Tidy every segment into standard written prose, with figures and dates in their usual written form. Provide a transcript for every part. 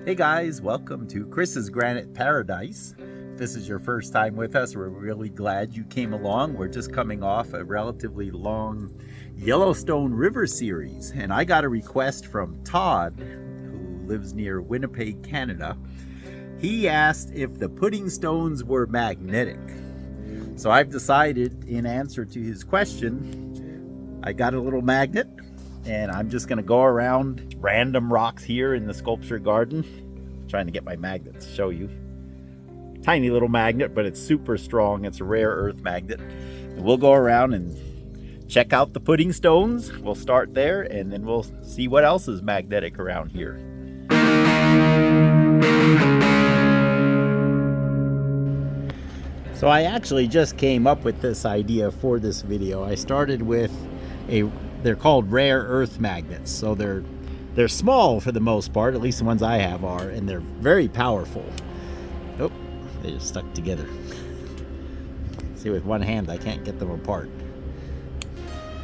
Hey guys, welcome to Chris's Granite Paradise. If this is your first time with us, we're really glad you came along. We're just coming off a relatively long Yellowstone River series, and I got a request from Todd, who lives near Winnipeg, Canada. He asked if the puddingstones were magnetic. So I've decided, in answer to his question, I got a little magnet, and I'm just going to go around random rocks here in the sculpture garden. I'm trying to get my magnet to show you. Tiny little magnet, but it's super strong. It's a rare earth magnet. And we'll go around and check out the puddingstones. We'll start there, and then we'll see what else is magnetic around here. So I actually just came up with this idea for this video. I started with they're called rare earth magnets. So they're small for the most part, at least the ones I have are, and they're very powerful. Oh, they just stuck together. See, with one hand I can't get them apart.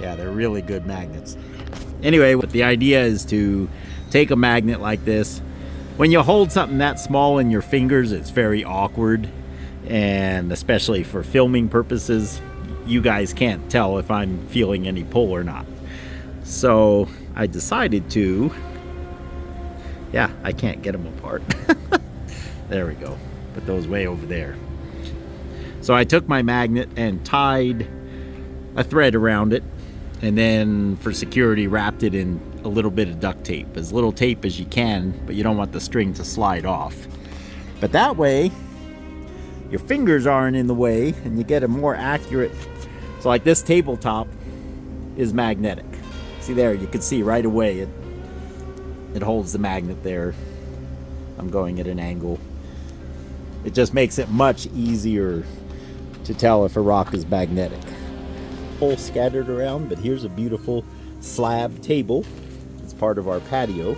Yeah, they're really good magnets. Anyway, what the idea is to take a magnet like this. When you hold something that small in your fingers, it's very awkward, and especially for filming purposes, you guys can't tell if I'm feeling any pull or not. So I decided to, yeah, I can't get them apart. There we go. Put those way over there. So I took my magnet and tied a thread around it, and then for security wrapped it in a little bit of duct tape, as little tape as you can, but you don't want the string to slide off. But that way your fingers aren't in the way and you get a more accurate. So like this tabletop is magnetic. See there, you can see right away it holds the magnet there. I'm going at an angle. It just makes it much easier to tell if a rock is magnetic. All scattered around, but here's a beautiful slab table. It's part of our patio.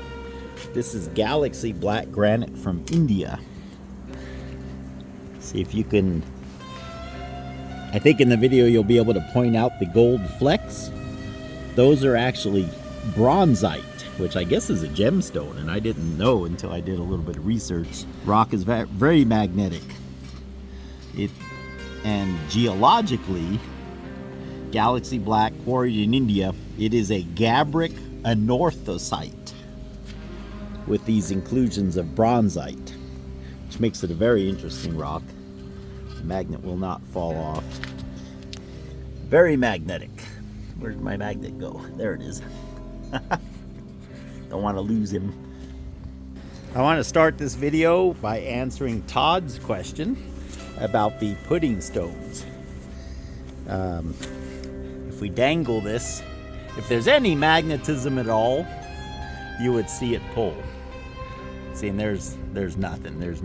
This is Galaxy Black Granite from India. See if you can, I think in the video you'll be able to point out the gold flecks. Those are actually bronzite, which I guess is a gemstone, and I didn't know until I did a little bit of research. Rock is very magnetic. And geologically, Galaxy Black, quarried in India, it is a gabbro anorthosite with these inclusions of bronzite, which makes it a very interesting rock. The magnet will not fall off. Very magnetic. Where'd my magnet go? There it is. Don't want to lose him. I want to start this video by answering Todd's question about the puddingstones. If we dangle this, if there's any magnetism at all, you would see it pull. See, and there's nothing. There's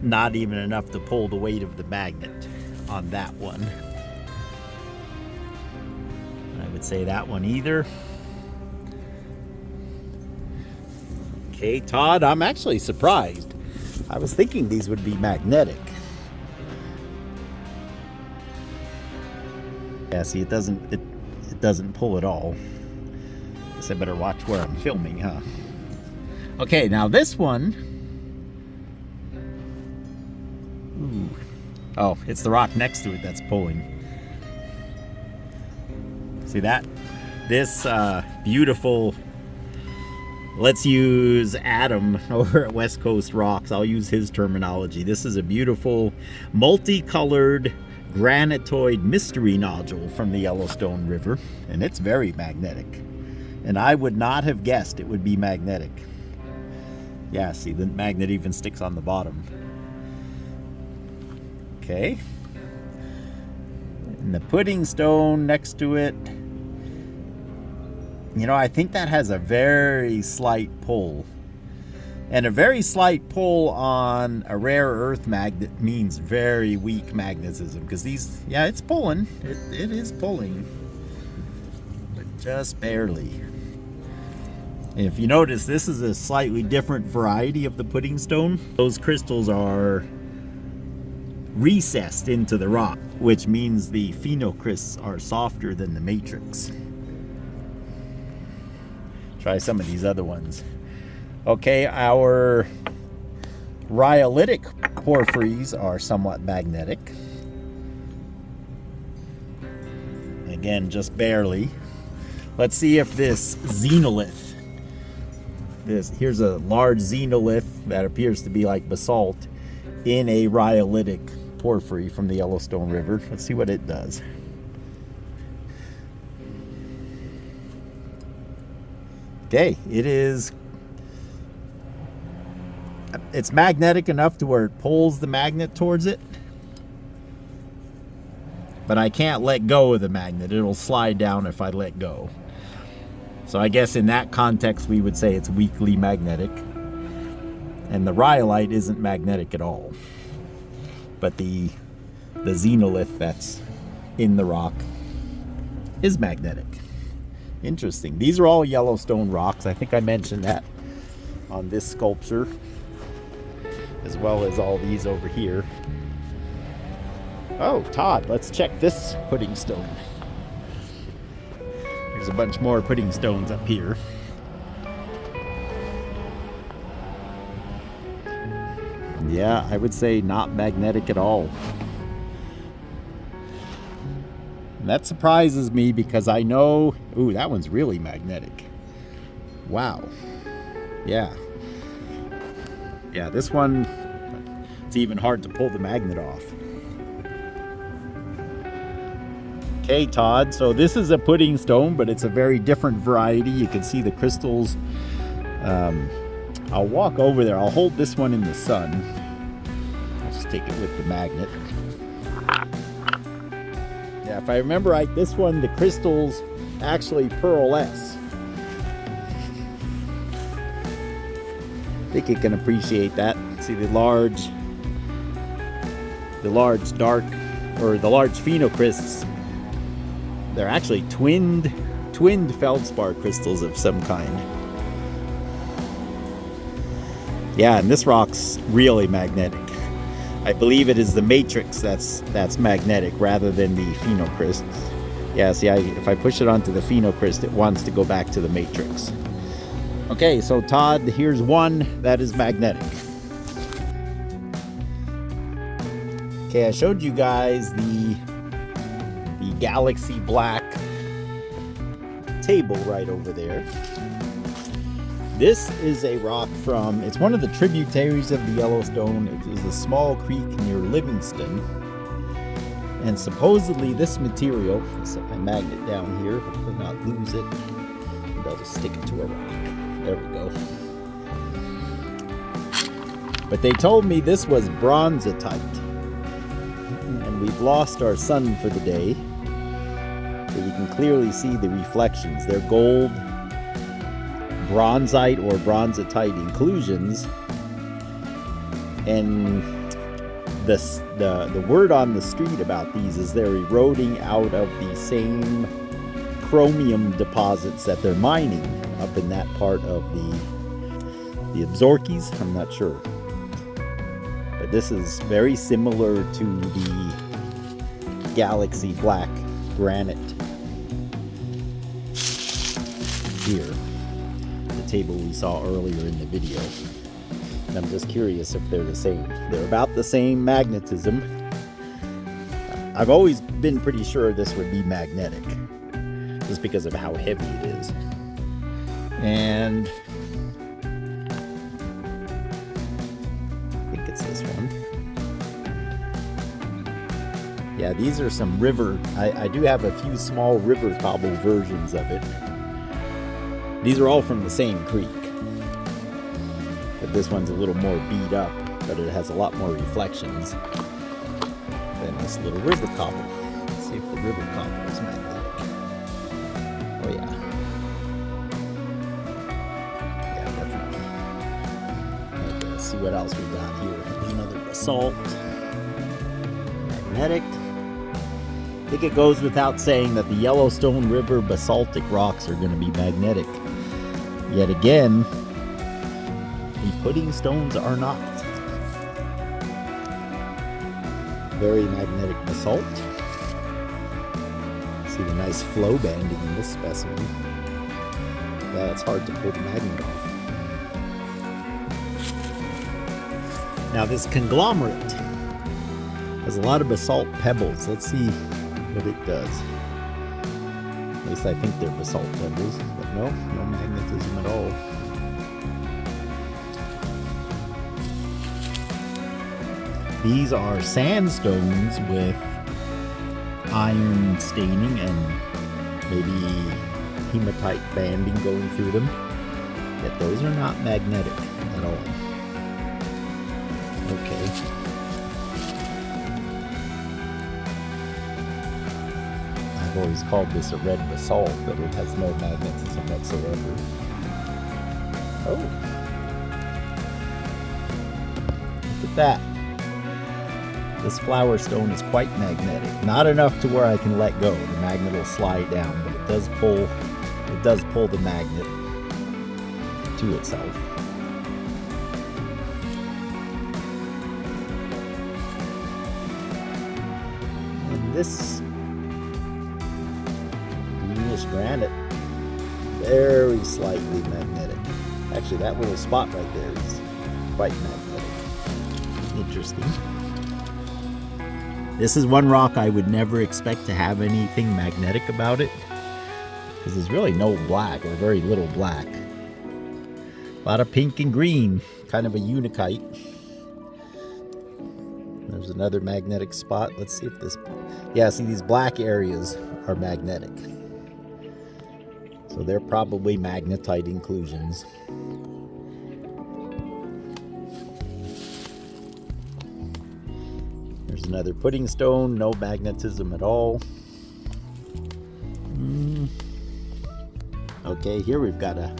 not even enough to pull the weight of the magnet on that one. I would say that one either. Okay, Todd, I'm actually surprised. I was thinking these would be magnetic. Yeah, see, it doesn't pull at all. Guess I better watch where I'm filming, huh? Okay, now this one. Ooh. Oh, it's the rock next to it that's pulling. See that? This beautiful, let's use Adam over at West Coast Rocks. I'll use his terminology. This is a beautiful multicolored granitoid mystery nodule from the Yellowstone River, and it's very magnetic. And I would not have guessed it would be magnetic. Yeah, see, the magnet even sticks on the bottom. Okay. And the puddingstone next to it, you know, I think that has a very slight pull. And a very slight pull on a rare earth magnet means very weak magnetism, because these, yeah, it's pulling. It is pulling, but just barely. And if you notice, this is a slightly different variety of the puddingstone. Those crystals are recessed into the rock, which means the phenocrysts are softer than the matrix. Try some of these other ones. Okay, our rhyolitic porphyries are somewhat magnetic. Again, just barely. Let's see if this xenolith, here's a large xenolith that appears to be like basalt in a rhyolitic porphyry from the Yellowstone River. Let's see what it does. Okay, it's magnetic enough to where it pulls the magnet towards it, but I can't let go of the magnet. It'll slide down if I let go. So I guess in that context we would say it's weakly magnetic, and the rhyolite isn't magnetic at all, but the xenolith that's in the rock is magnetic. Interesting. These are all Yellowstone rocks. I think I mentioned that on this sculpture, as well as all these over here. Oh, Todd, let's check this pudding stone. There's a bunch more pudding stones up here. Yeah, I would say not magnetic at all. And that surprises me because I know, ooh, that one's really magnetic. Wow. Yeah. Yeah, this one, it's even hard to pull the magnet off. Okay, Todd, so this is a pudding stone, but it's a very different variety. You can see the crystals. I'll walk over there. I'll hold this one in the sun. I'll just take it with the magnet. Yeah, if I remember right, this one, the crystals actually pearlesce. I think you can appreciate that. See the large dark, or the large phenocrysts. They're actually twinned feldspar crystals of some kind. Yeah, and this rock's really magnetic. I believe it is the matrix that's magnetic rather than the phenocrysts. Yeah, see, if I push it onto the phenocryst, it wants to go back to the matrix. Okay, so Todd, here's one that is magnetic. Okay, I showed you guys the galaxy black table right over there. This is a rock from, it's one of the tributaries of the Yellowstone. It is a small creek near Livingston. And supposedly this material, set my magnet down here, hopefully not lose it. Maybe I'll just stick it to a rock. There we go. But they told me this was bronzitite. And we've lost our sun for the day. But you can clearly see the reflections. They're gold, bronzite or bronzitite inclusions, and the word on the street about these is they're eroding out of the same chromium deposits that they're mining up in that part of the Absorkes. I'm not sure, but this is very similar to the galaxy black granite here, the table we saw earlier in the video. And I'm just curious if they're the same. They're about the same magnetism. I've always been pretty sure this would be magnetic, just because of how heavy it is. And I think it's this one. Yeah, these are some river. I do have a few small river cobble versions of it. These are all from the same creek. But this one's a little more beat up, but it has a lot more reflections than this little river cobble. Let's see if the river cobble is magnetic. Oh yeah. Yeah, definitely. Okay, let's see what else we got here. There's another basalt. Magnetic. I think it goes without saying that the Yellowstone River basaltic rocks are going to be magnetic. Yet again, the pudding stones are not. Very magnetic basalt. See the nice flow banding in this specimen. Yeah, it's hard to pull the magnet off. Now this conglomerate has a lot of basalt pebbles. Let's see what it does. At least I think they're basalt pebbles, but no magnetism at all. These are sandstones with iron staining and maybe hematite banding going through them. Yet those are not magnetic at all. Okay. I've always called this a red basalt, but it has no magnetism whatsoever. Oh. Look at that. This flower stone is quite magnetic. Not enough to where I can let go. The magnet will slide down, but it does pull the magnet to itself. And this greenish granite, very slightly magnetic. Actually, that little spot right there is quite magnetic. Interesting. This is one rock I would never expect to have anything magnetic about it, because there's really no black, or very little black. A lot of pink and green, kind of a unikite. There's another magnetic spot. Let's see if this... Yeah, see, these black areas are magnetic. So they're probably magnetite inclusions. There's another pudding stone, no magnetism at all. Okay, here we've got a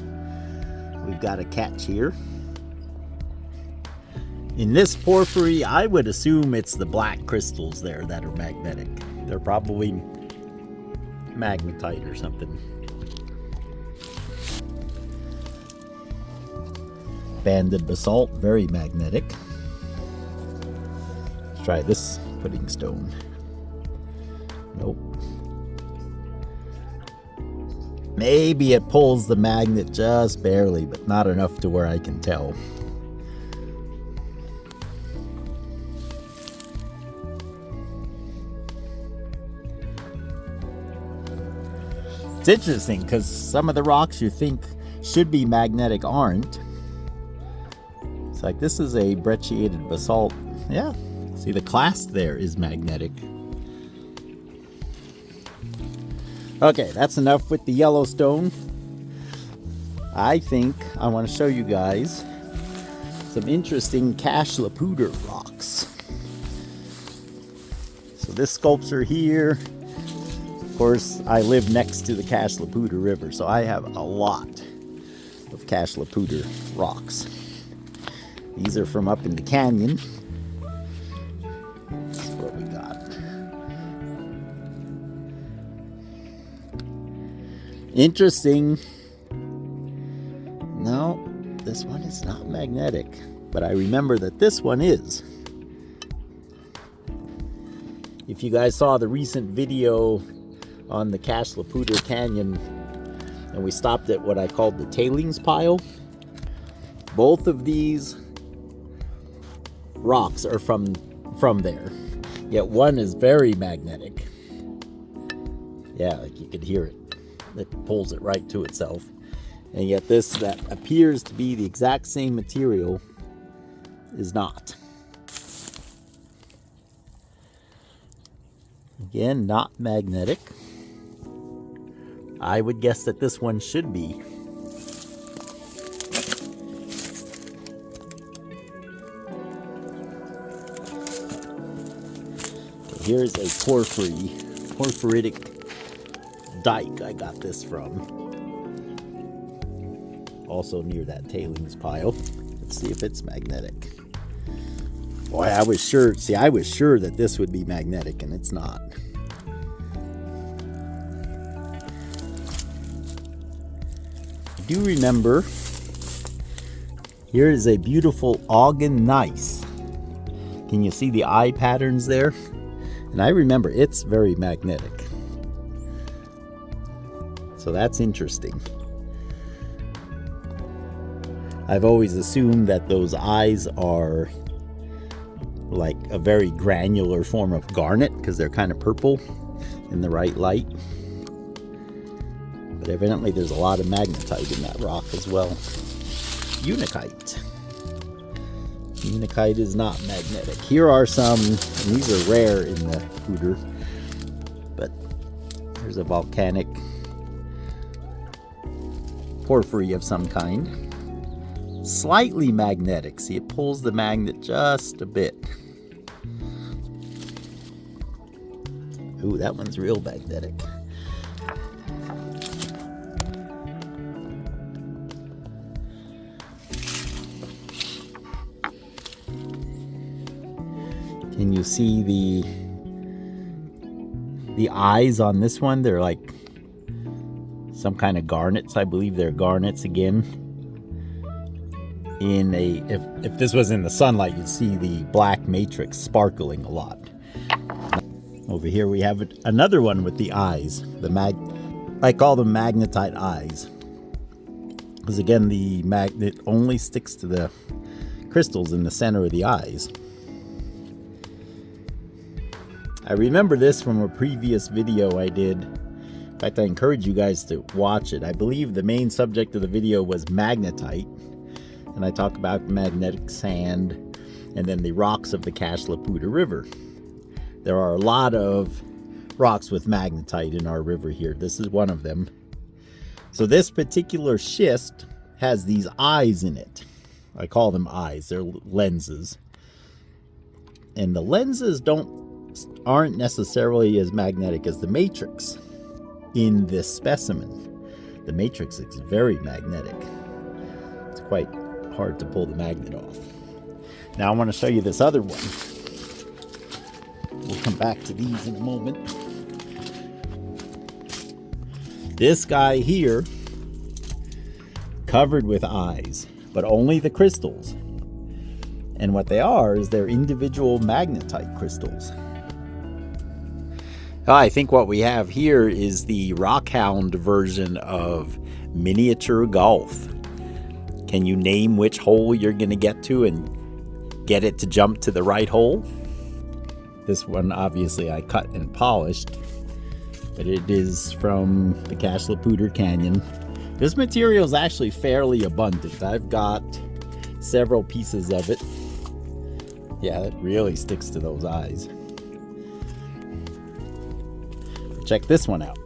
catch here. In this porphyry, I would assume it's the black crystals there that are magnetic. They're probably magnetite or something. Banded basalt, very magnetic. Let's try this pudding stone. Nope. Maybe it pulls the magnet just barely, but not enough to where I can tell. It's interesting because some of the rocks you think should be magnetic aren't. It's like this is a brecciated basalt. Yeah, see the clasp there is magnetic. Okay, that's enough with the Yellowstone. I think I want to show you guys some interesting cache Laputa rocks. So this sculpture here, of course, I live next to the cache Laputa River, so I have a lot of cache Laputa rocks. These are from up in the canyon. This is what we got. Interesting. No, this one is not magnetic, but I remember that this one is. If you guys saw the recent video on the cache Laputa Canyon, and we stopped at what I called the tailings pile, both of these rocks are from there. Yet one is very magnetic. Yeah, like you could hear it. It pulls it right to itself. And yet this that appears to be the exact same material is not. Again, not magnetic. I would guess that this one should be. Here's a porphyritic dike I got this from. Also near that tailings pile. Let's see if it's magnetic. Boy, I was sure that this would be magnetic, and it's not. I do remember here is a beautiful Ogden gneiss. Can you see the eye patterns there? And I remember it's very magnetic. So that's interesting. I've always assumed that those eyes are like a very granular form of garnet because they're kind of purple in the right light. But evidently there's a lot of magnetite in that rock as well. Unakite. Unakite is not magnetic. Here are some, and these are rare in the Hooter, but there's a volcanic porphyry of some kind. Slightly magnetic. See, it pulls the magnet just a bit. Ooh, that one's real magnetic. Can you see the eyes on this one? They're like some kind of garnets. I believe they're garnets again. In a if this was in the sunlight, you'd see the black matrix sparkling a lot. Over here we have another one with the eyes. I call them magnetite eyes, because again the magnet only sticks to the crystals in the center of the eyes. I remember this from a previous video I did. In fact, I encourage you guys to watch it. I believe the main subject of the video was magnetite, and I talk about magnetic sand and then the rocks of the Kashlapooter River. There are a lot of rocks with magnetite in our river here. This is one of them. So this particular schist has these eyes in it. I call them eyes. They're lenses. And the lenses aren't necessarily as magnetic as the matrix in this specimen. The matrix is very magnetic. It's quite hard to pull the magnet off. Now I want to show you this other one. We'll come back to these in a moment. This guy here, covered with eyes, but only the crystals. And what they are is they're individual magnetite crystals. I think what we have here is the rockhound version of miniature golf. Can you name which hole you're going to get to and get it to jump to the right hole? This one obviously I cut and polished, but it is from the Kashlapooter Canyon. This material is actually fairly abundant. I've got several pieces of it. Yeah, it really sticks to those eyes. Check this one out.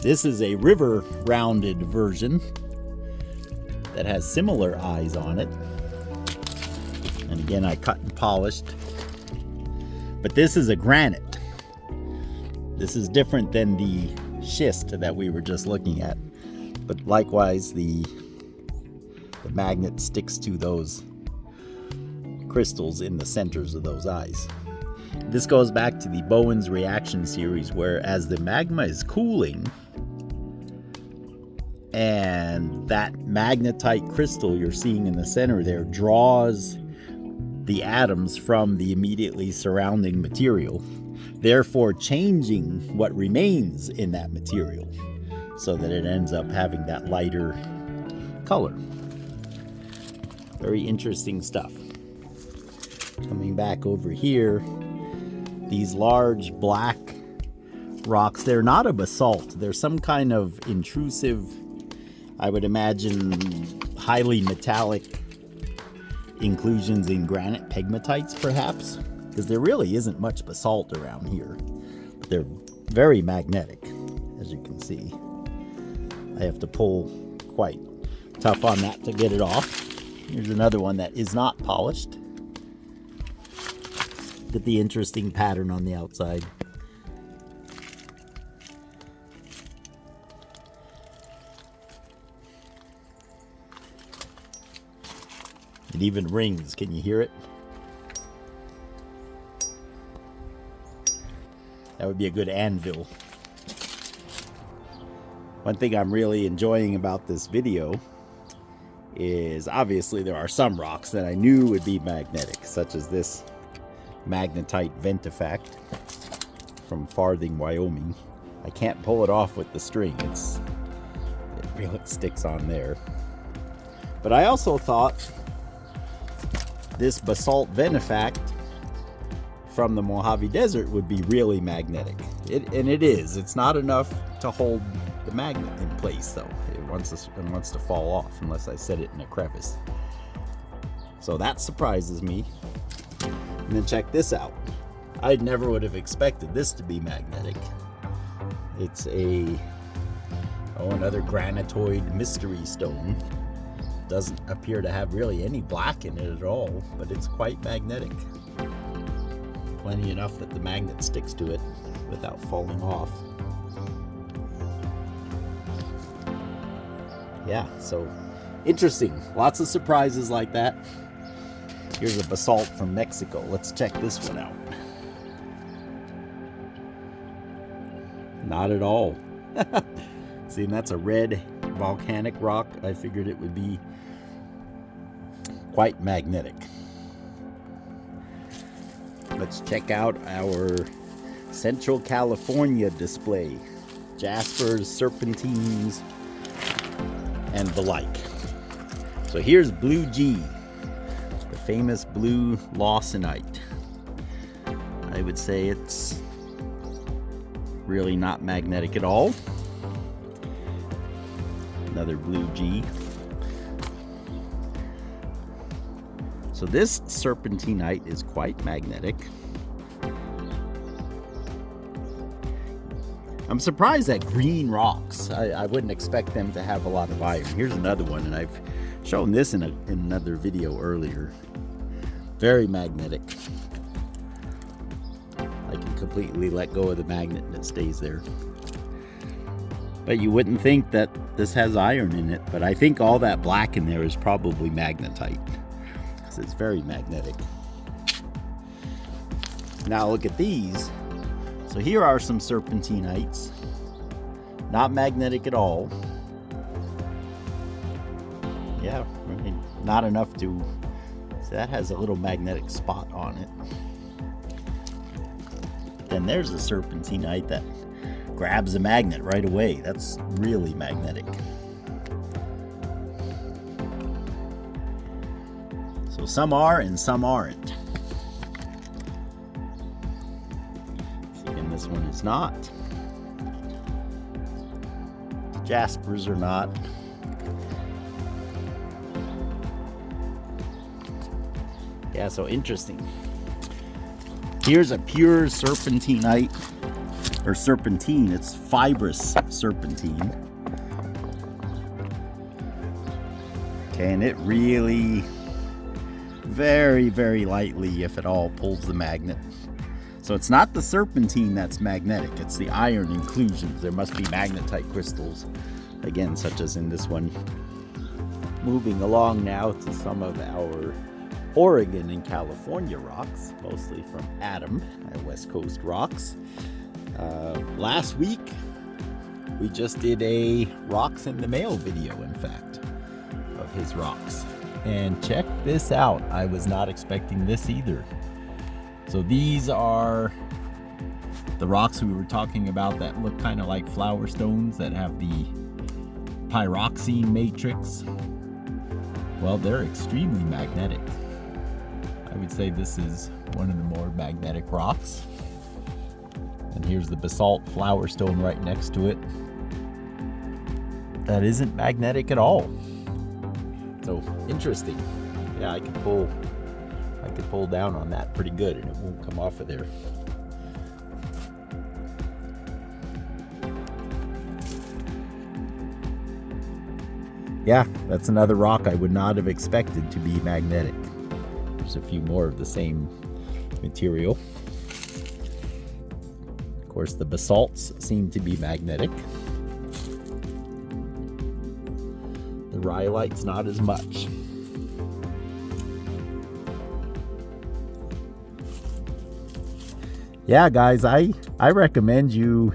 This is a river rounded version that has similar eyes on it. And again, I cut and polished. But this is a granite. This is different than the schist that we were just looking at. But likewise, the magnet sticks to those crystals in the centers of those eyes. This goes back to the Bowen's reaction series, where as the magma is cooling and that magnetite crystal you're seeing in the center there draws the atoms from the immediately surrounding material, therefore changing what remains in that material so that it ends up having that lighter color. Very interesting stuff. Coming back over here, these large black rocks, they're not a basalt. They're some kind of intrusive, I would imagine, highly metallic inclusions in granite pegmatites, perhaps, because there really isn't much basalt around here. But they're very magnetic, as you can see. I have to pull quite tough on that to get it off. Here's another one that is not polished. Look at the interesting pattern on the outside. It even rings. Can you hear it? That would be a good anvil. One thing I'm really enjoying about this video is obviously there are some rocks that I knew would be magnetic, such as this magnetite ventifact from Farthing, Wyoming. I can't pull it off with the string. It really sticks on there. But I also thought this basalt venifact from the Mojave Desert would be really magnetic. And it is. It's not enough to hold the magnet in place, though. It wants to fall off unless I set it in a crevice. So that surprises me. And then check this out. I never would have expected this to be magnetic. It's another granitoid mystery stone. Doesn't appear to have really any black in it at all, but it's quite magnetic. Plenty enough that the magnet sticks to it without falling off. Yeah, so interesting. Lots of surprises like that. Here's a basalt from Mexico. Let's check this one out. Not at all. See, and that's a red volcanic rock. I figured it would be quite magnetic. Let's check out our Central California display. Jaspers, serpentines, and the like. So here's Blue G, the famous blue lawsonite. I would say it's really not magnetic at all. Another Blue G. So this serpentinite is quite magnetic. I'm surprised at green rocks. I wouldn't expect them to have a lot of iron. Here's another one, and I've shown this in another video earlier. Very magnetic. I can completely let go of the magnet and it stays there. But you wouldn't think that this has iron in it, but I think all that black in there is probably magnetite, because it's very magnetic. Now look at these. So here are some serpentinites. Not magnetic at all. Yeah, I mean, not enough to... So that has a little magnetic spot on it. Then there's a serpentinite that grabs a magnet right away. That's really magnetic. So some are and some aren't. See, and this one is not. Jaspers are not. Yeah, so interesting. Here's a pure serpentinite, or serpentine. It's fibrous serpentine. Okay, and it really very, very lightly, if at all, pulls the magnet. So it's not the serpentine that's magnetic, it's the iron inclusions. There must be magnetite crystals, again, such as in this one. Moving along now to some of our Oregon and California rocks, mostly from Adam, our West Coast rocks. Last week, we just did a rocks in the mail video, in fact, of his rocks. And check this out. I was not expecting this either. So these are the rocks we were talking about that look kind of like flower stones, that have the pyroxene matrix. Well, they're extremely magnetic. I would say this is one of the more magnetic rocks. And here's the basalt flower stone right next to it. That isn't magnetic at all. So interesting. Yeah, I could pull down on that pretty good and it won't come off of there. Yeah, that's another rock I would not have expected to be magnetic. There's a few more of the same material. Of course, the basalts seem to be magnetic. The rhyolites, not as much. Yeah, guys, I recommend you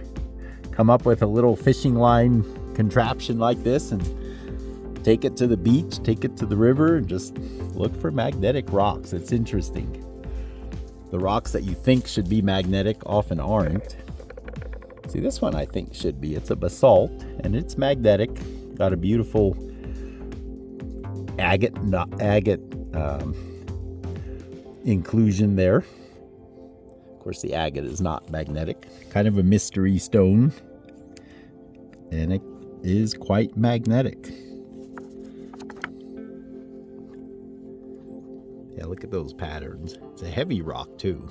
come up with a little fishing line contraption like this and take it to the beach, take it to the river, and just look for magnetic rocks. It's interesting. The rocks that you think should be magnetic often aren't. See, this one I think should be. It's a basalt, and it's magnetic. Got a beautiful agate inclusion there. Of course, the agate is not magnetic. Kind of a mystery stone. And it is quite magnetic. Yeah, look at those patterns. It's a heavy rock too.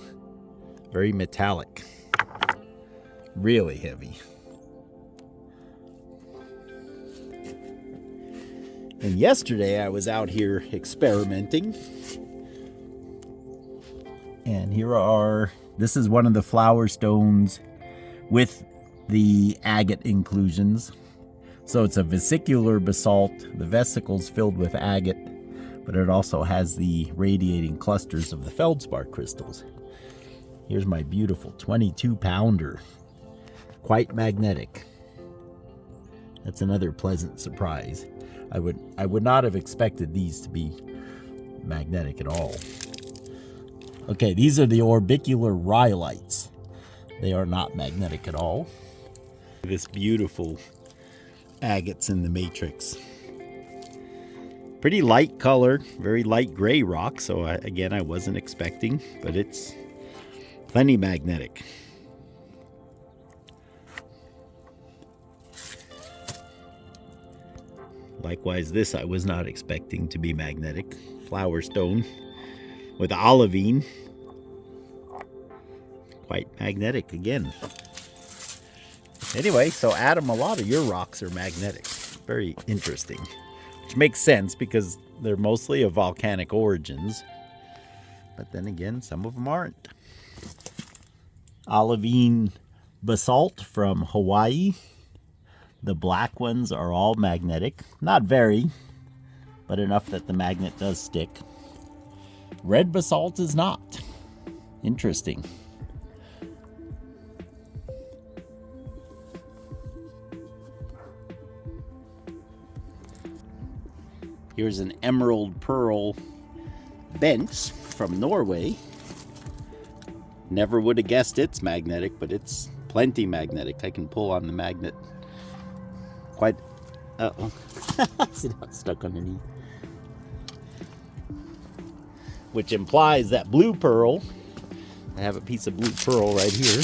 Very metallic. Really heavy. And yesterday I was out here experimenting. And this is one of the flower stones with the agate inclusions. So it's a vesicular basalt. The vesicles filled with agate, but it also has the radiating clusters of the feldspar crystals. Here's my beautiful 22-pounder. Quite magnetic. That's another pleasant surprise. I would not have expected these to be magnetic at all. Okay, these are the orbicular rhyolites. They are not magnetic at all. This beautiful agates in the matrix. Pretty light color, very light gray rock, so again, I wasn't expecting, but it's plenty magnetic. Likewise, this I was not expecting to be magnetic. Flower stone with olivine. Quite magnetic again. Anyway, so Adam, a lot of your rocks are magnetic. Very interesting. Which makes sense because they're mostly of volcanic origins. But then again, some of them aren't. Olivine basalt from Hawaii. The black ones are all magnetic. Not very, but enough that the magnet does stick. Red basalt is not. Interesting. Here's an emerald pearl bench from Norway. Never would have guessed it's magnetic, but it's plenty magnetic. I can pull on the magnet. Quite, uh-oh. See how it's stuck underneath. Which implies that blue pearl, I have a piece of blue pearl right here.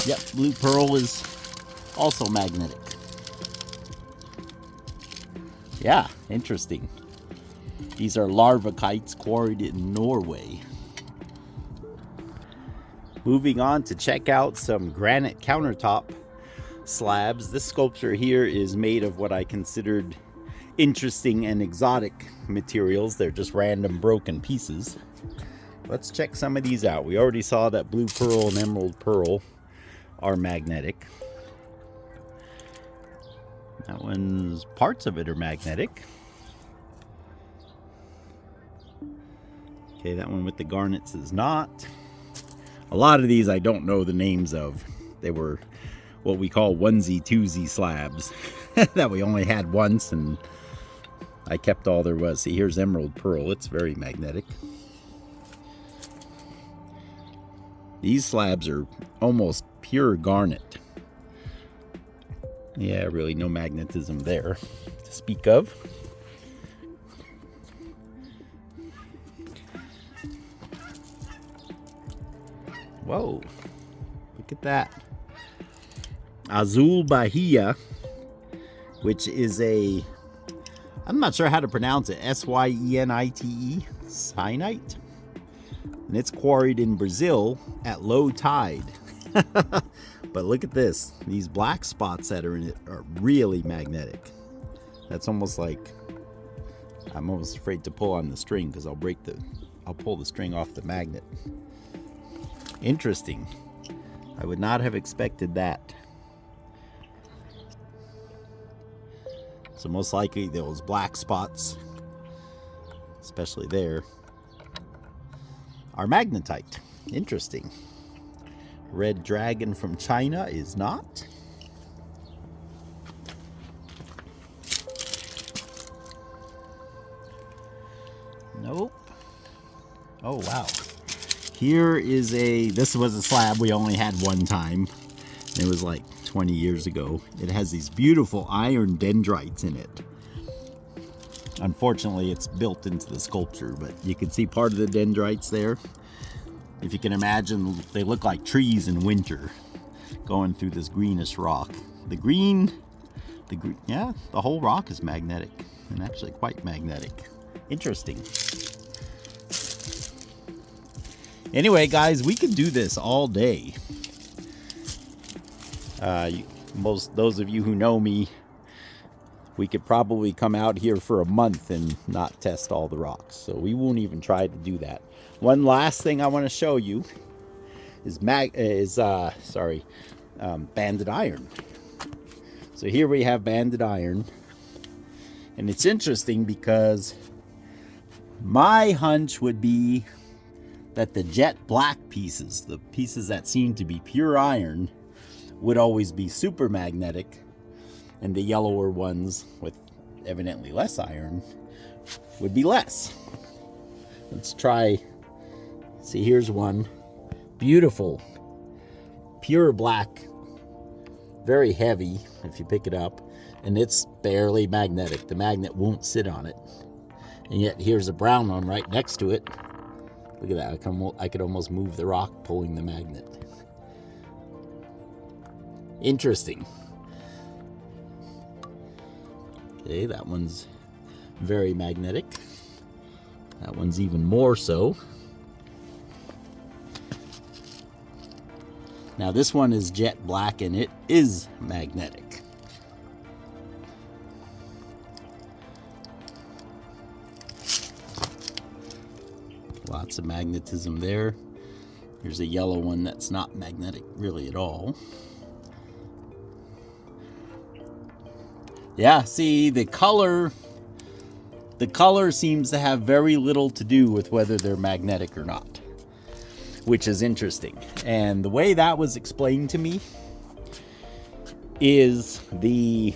Yep, blue pearl is also magnetic. Yeah, interesting. These are larvikites quarried in Norway. Moving on to check out some granite countertop slabs. This sculpture here is made of what I considered interesting and exotic materials. They're just random broken pieces. Let's check some of these out. We already saw that blue pearl and emerald pearl are magnetic. That one's, parts of it are magnetic. Okay, that one with the garnets is not. A lot of these I don't know the names of. They were what we call onesie-twosie slabs that we only had once, and I kept all there was. See, here's emerald pearl. It's very magnetic. These slabs are almost pure garnet. Yeah, really no magnetism there to speak of. Whoa, look at that. Azul Bahia, which is a, I'm not sure how to pronounce it, S-Y-E-N-I-T-E, syenite. And it's quarried in Brazil at low tide. But look at this. These black spots that are in it are really magnetic. That's almost like, I'm almost afraid to pull on the string because I'll pull the string off the magnet. Interesting. I would not have expected that. So most likely those black spots, especially there, are magnetite. Interesting. Red dragon from China is not. Nope. Oh, wow. Here is this was a slab we only had one time. It was like 20 years ago. It has these beautiful iron dendrites in it. Unfortunately, it's built into the sculpture, but you can see part of the dendrites there. If you can imagine, they look like trees in winter going through this greenish rock. The green, yeah, the whole rock is magnetic, and actually quite magnetic. Interesting. Anyway, guys, we could do this all day. Those of you who know me, we could probably come out here for a month and not test all the rocks. So we won't even try to do that. One last thing I want to show you is banded iron. So here we have banded iron, and it's interesting because my hunch would be that the jet black pieces, the pieces that seem to be pure iron, would always be super magnetic, and the yellower ones with evidently less iron would be less. Let's try. See, here's one. Beautiful, pure black, very heavy if you pick it up, and it's barely magnetic. The magnet won't sit on it. And yet here's a brown one right next to it. Look at that. I could almost move the rock pulling the magnet. Interesting. Okay, that one's very magnetic. That one's even more so. Now this one is jet black and it is magnetic. Lots of magnetism there. Here's a yellow one that's not magnetic really at all. Yeah, see, the color seems to have very little to do with whether they're magnetic or not, which is interesting. And the way that was explained to me is the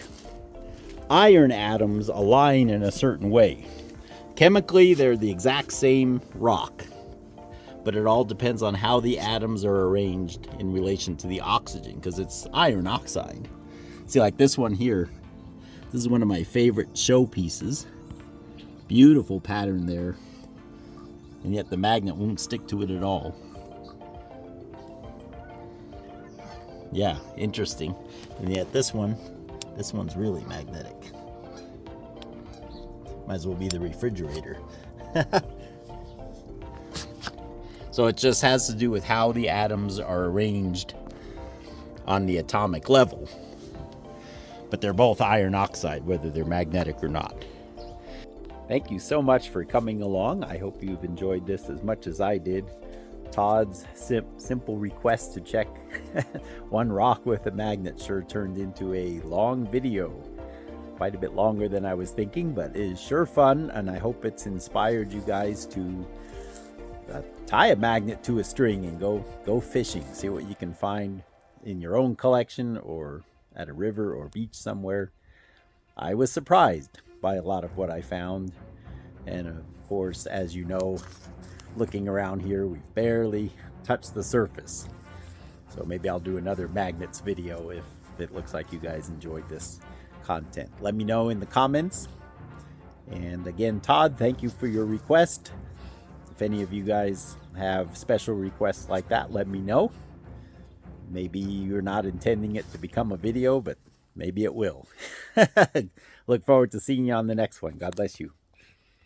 iron atoms align in a certain way. Chemically, they're the exact same rock, but it all depends on how the atoms are arranged in relation to the oxygen, because it's iron oxide. See, like this one here, this is one of my favorite showpieces. Beautiful pattern there, and yet the magnet won't stick to it at all. Yeah, interesting. And yet this one's really magnetic. Might as well be the refrigerator. So it just has to do with how the atoms are arranged on the atomic level. But they're both iron oxide, whether they're magnetic or not. Thank you so much for coming along. I hope you've enjoyed this as much as I did. Todd's simple request to check one rock with a magnet sure turned into a long video. Quite a bit longer than I was thinking, but it is sure fun, and I hope it's inspired you guys to tie a magnet to a string and go fishing. See what you can find in your own collection or at a river or beach somewhere. I was surprised by a lot of what I found, and of course, as you know, looking around here, we've barely touched the surface. So maybe I'll do another magnets video if it looks like you guys enjoyed this content. Let me know in the comments. And again, Todd, thank you for your request. If any of you guys have special requests like that, let me know. Maybe you're not intending it to become a video, but maybe it will. Look forward to seeing you on the next one. God bless you.